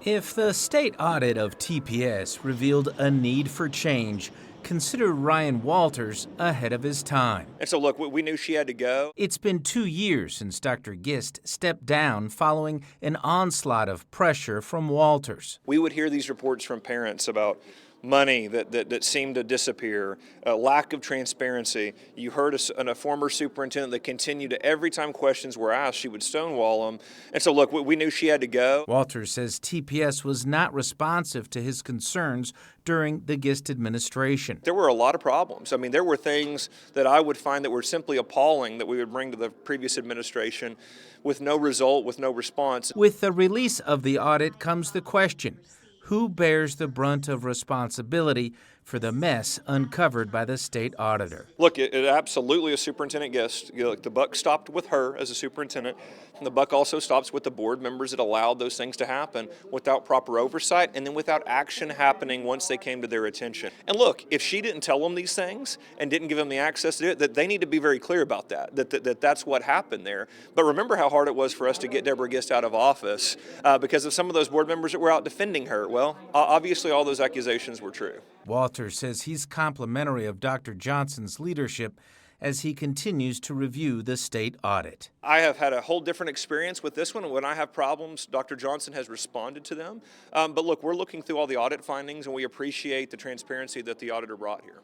If the state audit of TPS revealed a need for change, consider Ryan Walters ahead of his time. And so, look, we knew she had to go. It's been 2 years since Dr. Gist stepped down following an onslaught of pressure from Walters. We would hear these reports from parents about money that seemed to disappear, lack of transparency. You heard a former superintendent that continued to, every time questions were asked, she would stonewall them. And so, look, we knew she had to go. Walters says TPS was not responsive to his concerns during the Gist administration. There were a lot of problems. I mean, there were things that I would find that were simply appalling that we would bring to the previous administration with no result, with no response. With the release of the audit comes the question: who bears the brunt of responsibility for the mess uncovered by the state auditor? Look, it absolutely is Superintendent Gist. The buck stopped with her as a superintendent, and the buck also stops with the board members that allowed those things to happen without proper oversight and then without action happening once they came to their attention. And look, if she didn't tell them these things and didn't give them the access to do it, that they need to be very clear about that's what happened there. But remember how hard it was for us to get Deborah Gist out of office because of some of those board members that were out defending her. Well, obviously all those accusations were true. Walters says he's complimentary of Dr. Johnson's leadership as he continues to review the state audit. I have had a whole different experience with this one. When I have problems, Dr. Johnson has responded to them. But look, we're looking through all the audit findings, and we appreciate the transparency that the auditor brought here.